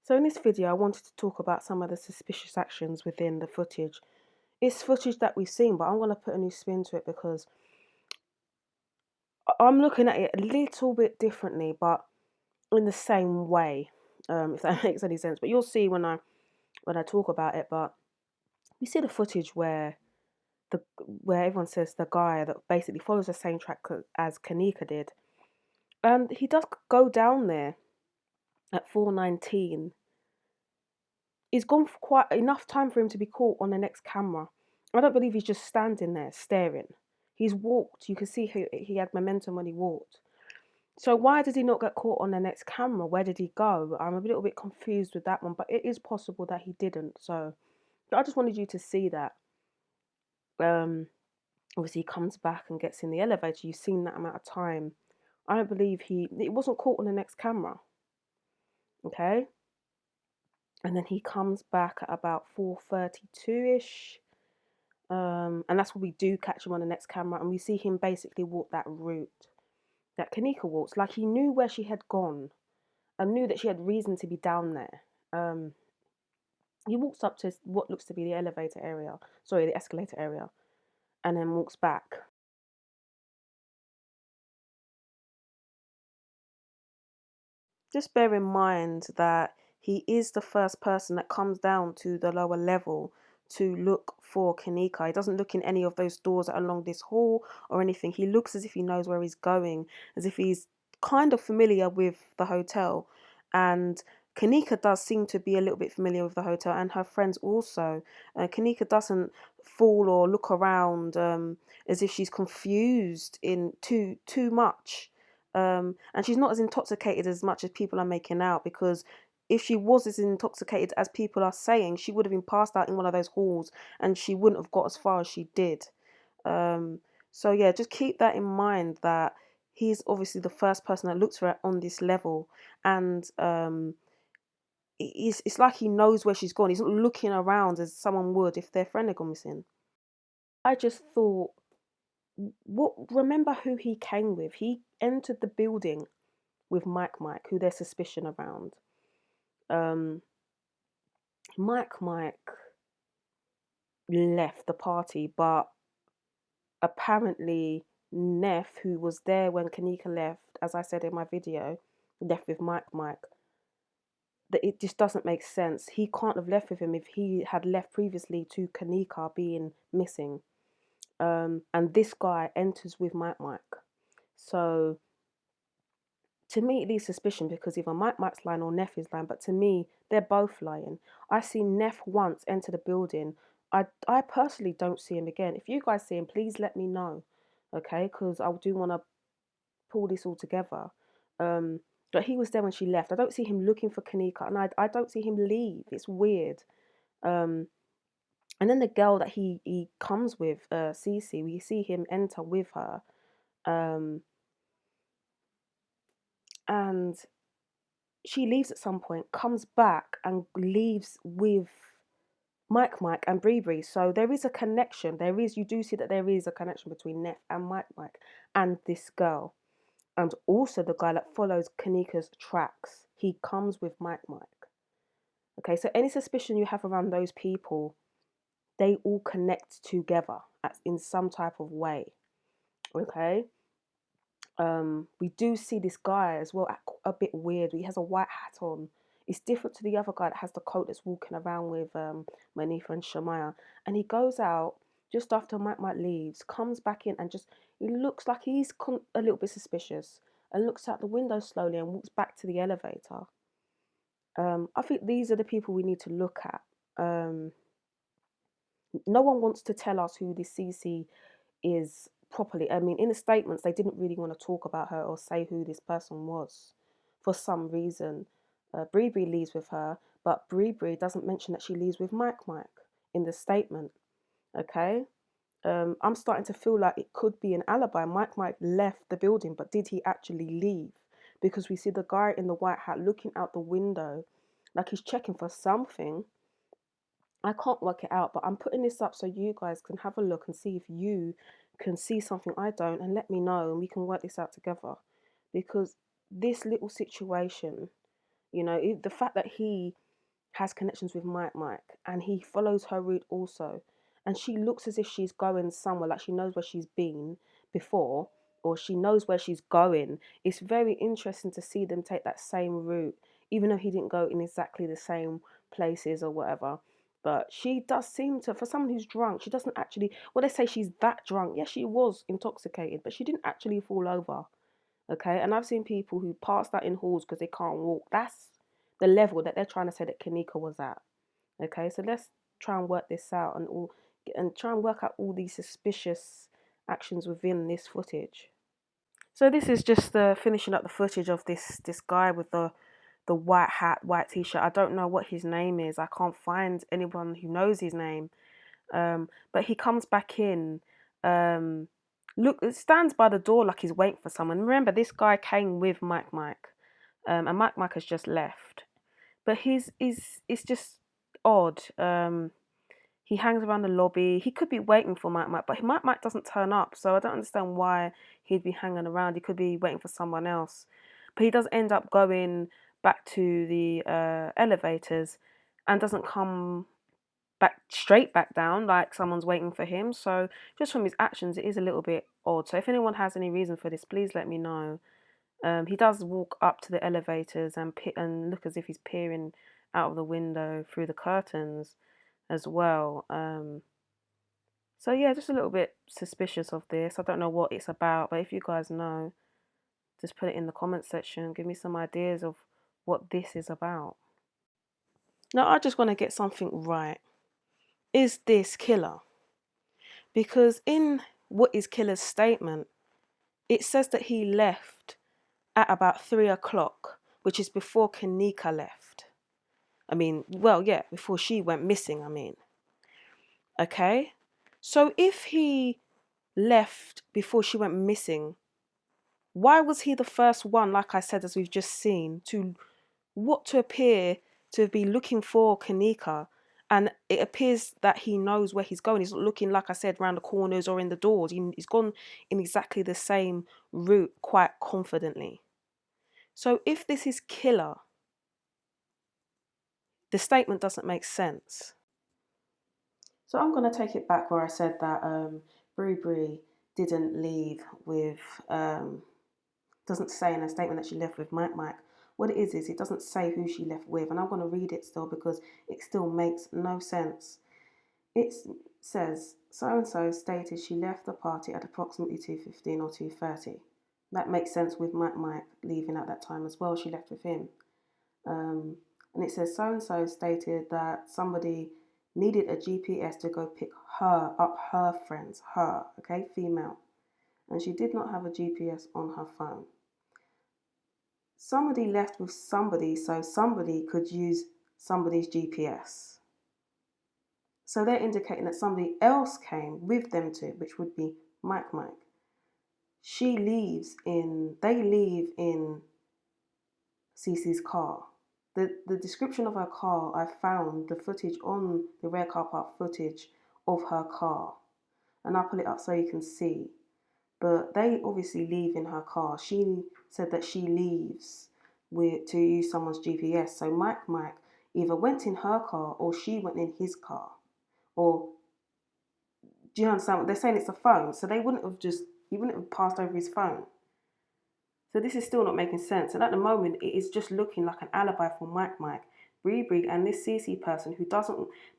So in this video, I wanted to talk about some of the suspicious actions within the footage. It's footage that we've seen, but I'm going to put a new spin to it because I'm looking at it a little bit differently, but in the same way, if that makes any sense. But you'll see when I talk about it. But we see the footage where everyone says the guy that basically follows the same track as Kenneka did, and he does go down there at 4:19. He's gone for quite enough time for him to be caught on the next camera. I don't believe he's just standing there staring. He's walked. You can see he had momentum when he walked. So why did he not get caught on the next camera? Where did he go? I'm a little bit confused with that one, but it is possible that he didn't. So I just wanted you to see that. Obviously he comes back and gets in the elevator. You've seen that amount of time. I don't believe it wasn't caught on the next camera. Okay? And then he comes back at about 4:32-ish. And that's when we do catch him on the next camera, and we see him basically walk that route that Kenneka walks. Like he knew where she had gone and knew that she had reason to be down there. He walks up to what looks to be the the escalator area, and then walks back. Just bear in mind that he is the first person that comes down to the lower level to look for Kenneka. He doesn't look in any of those doors along this hall or anything. He looks as if he knows where he's going, as if he's kind of familiar with the hotel. And Kenneka does seem to be a little bit familiar with the hotel, and her friends also. Kenneka doesn't fall or look around as if she's confused in too much. And she's not as intoxicated as much as people are making out, because if she was as intoxicated as people are saying, she would have been passed out in one of those halls and she wouldn't have got as far as she did. So yeah, just keep that in mind, that he's obviously the first person that looks for her on this level, and it's like he knows where she's gone. He's not looking around as someone would if their friend had gone missing. I just thought, remember who he came with. He entered the building with Mike, who there's suspicion around. Mike left the party, but apparently Neff, who was there when Kenneka left, as I said in my video, left with Mike. That it just doesn't make sense. He can't have left with him if he had left previously to Kenneka being missing. And this guy enters with Mike. So to me, it leaves suspicion, because either Mike's lying or Neff is lying, but to me, they're both lying. I see Neff once enter the building. I personally don't see him again. If you guys see him, please let me know, okay? Because I do want to pull this all together. But he was there when she left. I don't see him looking for Kenneka, and I don't see him leave. It's weird. And then the girl that he comes with, Cici, we see him enter with her. And she leaves at some point, comes back and leaves with Mike and Bre Bre. So there is a connection. You do see that there is a connection between Neff and Mike and this girl. And also the guy that follows Kenneka's tracks. He comes with Mike. Okay, so any suspicion you have around those people, they all connect together in some type of way. Okay. We do see this guy as well, a bit weird. He has a white hat on. It's different to the other guy that has the coat that's walking around with Manifa and Shamaya. And he goes out just after Mike leaves, comes back in, and he looks like he's a little bit suspicious, and looks out the window slowly and walks back to the elevator. I think these are the people we need to look at. No one wants to tell us who this Cici is properly. I mean, in the statements, they didn't really want to talk about her or say who this person was for some reason. Bre Bre leaves with her, but Bre Bre doesn't mention that she leaves with Mike in the statement. Okay? I'm starting to feel like it could be an alibi. Mike left the building, but did he actually leave? Because we see the guy in the white hat looking out the window like he's checking for something. I can't work it out, but I'm putting this up so you guys can have a look and see if you can see something I don't, and let me know, and we can work this out together. Because this little situation You know, the fact that he has connections with Mike and he follows her route also, and she looks as if she's going somewhere, like she knows where she's been before, or she knows where she's going. It's very interesting to see them take that same route, even though he didn't go in exactly the same places or whatever. But she does seem to, for someone who's drunk, she doesn't actually, well, they say she's that drunk. Yes, she was intoxicated, but she didn't actually fall over. Okay, and I've seen people who pass that in halls because they can't walk. That's the level that they're trying to say that Kenneka was at. Okay, so let's try and work this out and try and work out all these suspicious actions within this footage. So this is just finishing up the footage of this guy with the white hat, white t-shirt. I don't know what his name is. I can't find anyone who knows his name. But he comes back in. Look, stands by the door like he's waiting for someone. Remember, this guy came with Mike, and Mike has just left. But it's just odd. He hangs around the lobby. He could be waiting for Mike, but Mike doesn't turn up. So I don't understand why he'd be hanging around. He could be waiting for someone else. But he does end up going back to the elevators and doesn't come straight back down like someone's waiting for him. So just from his actions, it is a little bit odd. So if anyone has any reason for this, please let me know. He does walk up to the elevators and look as if he's peering out of the window through the curtains as well. So yeah, just a little bit suspicious of this. I don't know what it's about, but if you guys know, just put it in the comment section. Give me some ideas of what this is about. Now I just want to get something right. Is this Killa? Because in what is Killa's statement, it says that he left at about 3 o'clock, which is before Kenneka left. I mean, well, yeah, before she went missing, I mean. Okay? So if he left before she went missing, why was he the first one, like I said, as we've just seen, to appear to be looking for Kenneka? And it appears that he knows where he's going. He's not looking, like I said, around the corners or in the doors. He's gone in exactly the same route quite confidently. So if this is Killa, the statement doesn't make sense. So I'm going to take it back where I said that Bre Bre didn't leave with, doesn't say in her statement that she left with Mike. What it is it doesn't say who she left with. And I'm going to read it still because it still makes no sense. It says, so-and-so stated she left the party at approximately 2:15 or 2:30. That makes sense with Mike leaving at that time as well. She left with him. And it says, so-and-so stated that somebody needed a GPS to go pick her up, her friends, her, okay, female. And she did not have a GPS on her phone. Somebody left with somebody so somebody could use somebody's GPS. So they're indicating that somebody else came with them too, which would be Mike. They leave in Cici's car. The description of her car, I found the footage on the rare car park footage of her car. And I'll pull it up so you can see. But they obviously leave in her car. She said that she leaves to use someone's GPS. So Mike either went in her car or she went in his car. Or, do you understand what they're saying? It's a phone. So he wouldn't have passed over his phone. So this is still not making sense. And at the moment, it is just looking like an alibi for Mike, Bre Bre, and this Cici person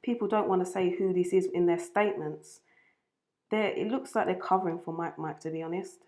people don't want to say who this is in their statements. It looks like they're covering for Mike, to be honest.